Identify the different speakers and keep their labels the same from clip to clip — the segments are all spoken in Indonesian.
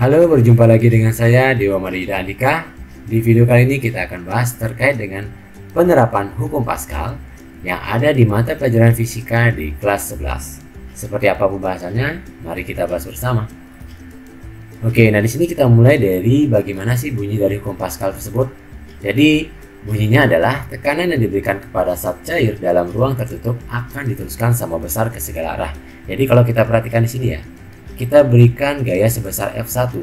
Speaker 1: Halo, berjumpa lagi dengan saya Dewa Madida Andika. Di video kali ini kita akan bahas terkait dengan penerapan hukum Pascal yang ada di mata pelajaran fisika di kelas 11. Seperti apa pembahasannya? Mari kita bahas bersama. Oke, nah di sini kita mulai dari bagaimana sih bunyi dari hukum Pascal tersebut. Jadi bunyinya adalah tekanan yang diberikan kepada zat cair dalam ruang tertutup akan diteruskan sama besar ke segala arah. Jadi kalau kita perhatikan di sini ya, kita berikan gaya sebesar F1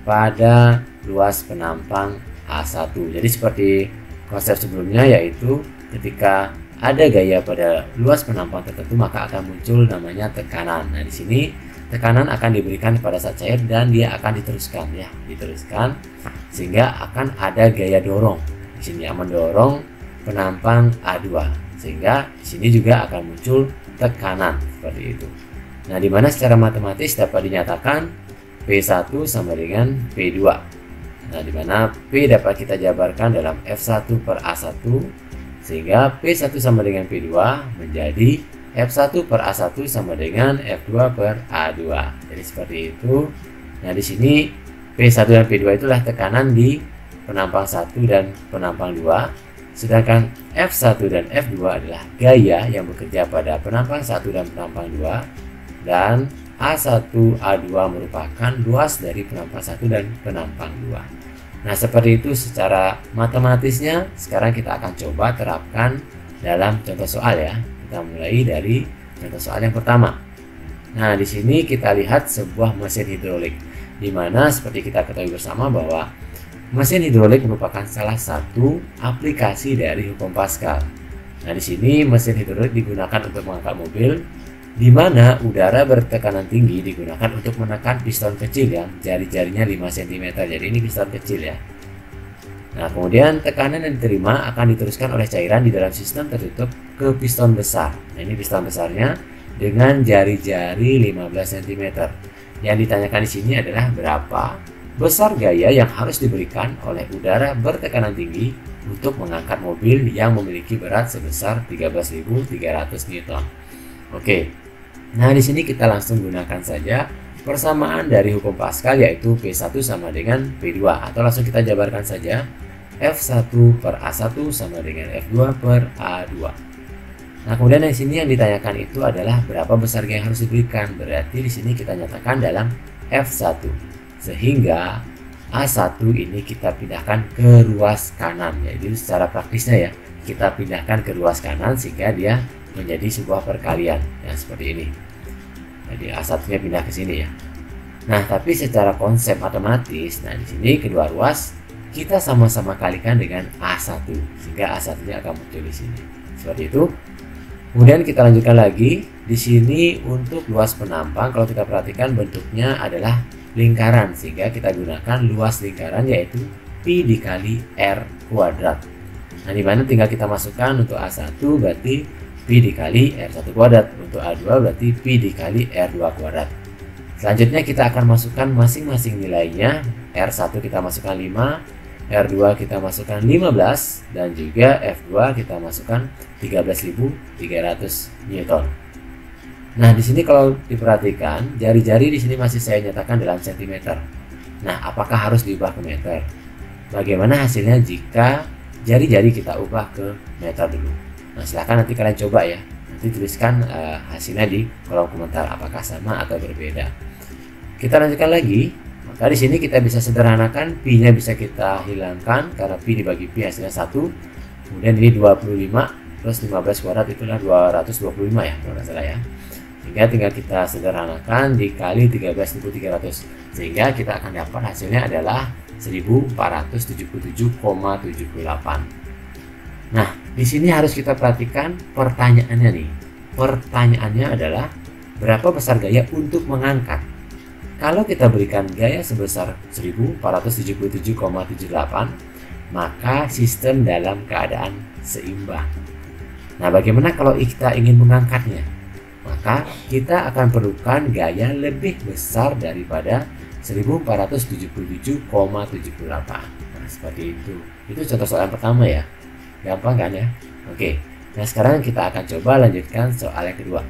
Speaker 1: pada luas penampang A1. Jadi seperti konsep sebelumnya, yaitu ketika ada gaya pada luas penampang tertentu maka akan muncul namanya tekanan. Nah, di sini tekanan akan diberikan kepada zat cair dan dia akan diteruskan sehingga akan ada gaya dorong. Di sini yang mendorong penampang A2 sehingga di sini juga akan muncul tekanan seperti itu. Nah, di mana secara matematis dapat dinyatakan P1 sama dengan P2. Nah, di mana P dapat kita jabarkan dalam F1 per A1 sehingga P1 sama dengan P2 menjadi F1 per A1 sama dengan F2 per A2. Jadi seperti itu. Nah, di sini P1 dan P2 itulah tekanan di penampang 1 dan penampang 2. Sedangkan F1 dan F2 adalah gaya yang bekerja pada penampang 1 dan penampang 2. Dan A1, A2 merupakan luas dari penampang 1 dan penampang 2. Nah, seperti itu secara matematisnya. Sekarang kita akan coba terapkan dalam contoh soal ya. Kita mulai dari contoh soal yang pertama. Nah, di sini kita lihat sebuah mesin hidrolik, di mana seperti kita ketahui bersama bahwa mesin hidrolik merupakan salah satu aplikasi dari hukum Pascal. Nah, di sini mesin hidrolik digunakan untuk mengangkat mobil, di mana udara bertekanan tinggi digunakan untuk menekan piston kecil yang jari-jarinya 5 cm. Jadi ini piston kecil ya. Nah, kemudian tekanan yang diterima akan diteruskan oleh cairan di dalam sistem tertutup ke piston besar. Nah, ini piston besarnya dengan jari-jari 15 cm. Yang ditanyakan di sini adalah berapa besar gaya yang harus diberikan oleh udara bertekanan tinggi untuk mengangkat mobil yang memiliki berat sebesar 13.300 Newton. Oke. Nah, di sini kita langsung gunakan saja persamaan dari hukum Pascal, yaitu P1 sama dengan P2, atau langsung kita jabarkan saja F1 per A1 sama dengan F2 per A2. Nah, kemudian di sini yang ditanyakan itu adalah berapa besar gaya yang harus diberikan. Berarti di sini kita nyatakan dalam F1. Sehingga A1 ini kita pindahkan ke ruas kanan. Jadi secara praktisnya ya, kita pindahkan ke ruas kanan sehingga dia menjadi sebuah perkalian ya, seperti ini. Jadi A1-nya pindah ke sini ya. Nah, tapi secara konsep matematis, nah di sini kedua ruas kita sama-sama kalikan dengan A1 sehingga A1-nya akan muncul di sini. Seperti itu. Kemudian kita lanjutkan lagi. Di sini untuk luas penampang, kalau kita perhatikan bentuknya adalah lingkaran sehingga kita gunakan luas lingkaran yaitu pi dikali r kuadrat. Nah, di mana tinggal kita masukkan untuk A1 berarti pi dikali R1 kuadrat, untuk A2 berarti pi dikali R2 kuadrat. Selanjutnya kita akan masukkan masing-masing nilainya. R1 kita masukkan 5, R2 kita masukkan 15, dan juga F2 kita masukkan 13.300 Newton. Nah, di sini kalau diperhatikan jari-jari di sini masih saya nyatakan dalam cm. Nah, apakah harus diubah ke meter? Bagaimana hasilnya jika jari-jari kita ubah ke meter dulu? Nah, silahkan nanti kalian coba ya. Nanti tuliskan hasilnya di kolom komentar apakah sama atau berbeda. Kita lanjutkan lagi. Maka di sini kita bisa sederhanakan, pi-nya bisa kita hilangkan karena pi dibagi pi hasilnya 1. Kemudian ini 25 plus 15 kuadrat itulah 225 ya, kalau nggak salah ya. Sehingga tinggal kita sederhanakan dikali 13.300 sehingga kita akan dapat hasilnya adalah 1477,78. Nah, di sini harus kita perhatikan pertanyaannya nih. Pertanyaannya adalah berapa besar gaya untuk mengangkat. Kalau kita berikan gaya sebesar 1477,78, maka sistem dalam keadaan seimbang. Nah, bagaimana kalau kita ingin mengangkatnya? Maka kita akan perlukan gaya lebih besar daripada 1477,78. Nah, seperti itu. Itu contoh soal yang pertama ya. Gampang kan ya? Oke. Nah, sekarang kita akan coba lanjutkan soal yang kedua.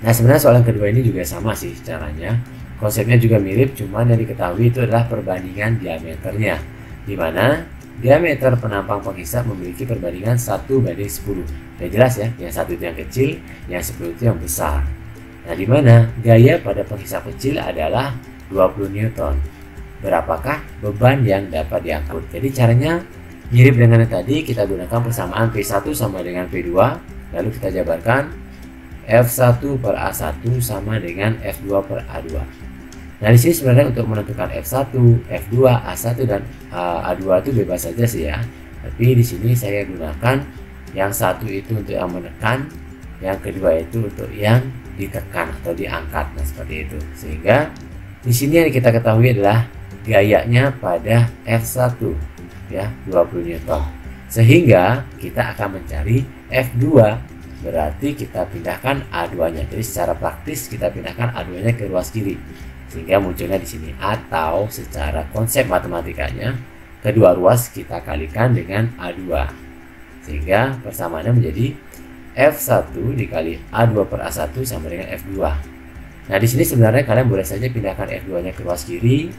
Speaker 1: Nah, sebenarnya soal yang kedua ini juga sama sih caranya. Konsepnya juga mirip, cuman yang diketahui itu adalah perbandingan diameternya, di mana diameter penampang penghisap memiliki perbandingan 1:10. Ya jelas ya, yang satu itu yang kecil, yang 10 itu yang besar. Nah, di mana gaya pada penghisap kecil adalah 20 Newton. Berapakah beban yang dapat diangkut? Jadi caranya mirip dengan yang tadi, kita gunakan persamaan P1 sama dengan P2, lalu kita jabarkan F1 per A1 sama dengan F2 per A2. Nah, di sini sebenarnya untuk menentukan F1, F2, A1 dan A2 itu bebas saja sih ya. Tapi di sini saya gunakan yang satu itu untuk yang menekan, yang kedua itu untuk yang ditekan atau diangkat. Nah, seperti itu. Sehingga di sini yang kita ketahui adalah gayanya pada F1 ya, 20 Newton. Sehingga kita akan mencari F2, berarti kita pindahkan A2-nya. Jadi secara praktis kita pindahkan A2-nya ke ruas kiri. Sehingga munculnya di sini, atau secara konsep matematikanya kedua ruas kita kalikan dengan A2. Sehingga persamaannya menjadi F1 dikali A2 per A1 sama dengan F2. Nah, di sini sebenarnya kalian boleh saja pindahkan F2-nya ke ruas kiri,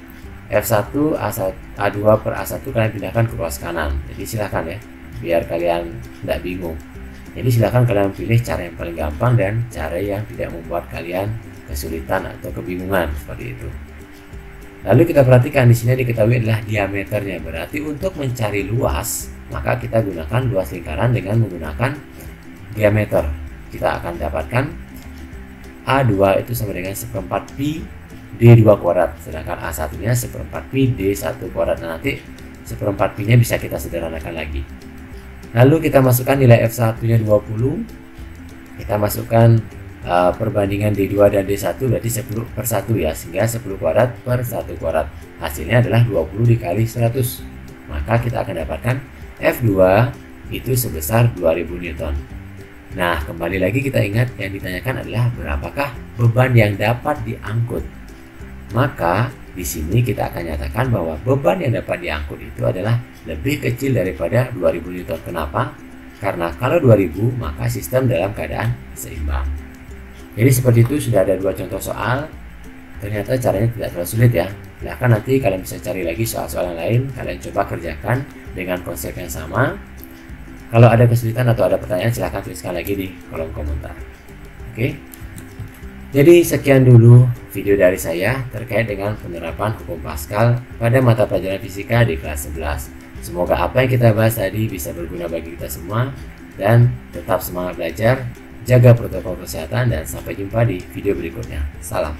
Speaker 1: F1 A2 per A1 kalian pindahkan ke ruas kanan. Jadi silahkan ya, biar kalian tidak bingung. Jadi silahkan kalian pilih cara yang paling gampang dan cara yang tidak membuat kalian kesulitan atau kebingungan, seperti itu. Lalu kita perhatikan di sini diketahui adalah diameternya. Berarti untuk mencari luas, maka kita gunakan luas lingkaran dengan menggunakan diameter. Kita akan dapatkan A2 itu sama dengan 1/4 pi D2 kuadrat, sedangkan A1 nya 1/4 pi D1 kuadrat. Nah, nanti 1/4 pi nya bisa kita sederhanakan lagi. Lalu kita masukkan nilai F1 nya 20, kita masukkan perbandingan D2 dan D1, berarti 10/1 ya, sehingga 10 kuadrat per 1 kuadrat. Hasilnya adalah 20 dikali 100. Maka kita akan dapatkan F2 itu sebesar 2000 Newton. Nah, kembali lagi kita ingat yang ditanyakan adalah berapakah beban yang dapat diangkut. Maka di sini kita akan nyatakan bahwa beban yang dapat diangkut itu adalah lebih kecil daripada 2000 Newton. Kenapa? Karena kalau 2000 maka sistem dalam keadaan seimbang. Jadi seperti itu, sudah ada dua contoh soal. Ternyata caranya tidak terlalu sulit ya. Silahkan nanti kalian bisa cari lagi soal-soal yang lain, kalian coba kerjakan dengan konsep yang sama. Kalau ada kesulitan atau ada pertanyaan, silahkan tuliskan lagi di kolom komentar. Oke. Jadi sekian dulu video dari saya terkait dengan penerapan hukum Pascal pada mata pelajaran fisika di kelas 11. Semoga apa yang kita bahas tadi bisa berguna bagi kita semua, dan tetap semangat belajar, jaga protokol kesehatan, dan sampai jumpa di video berikutnya. Salam.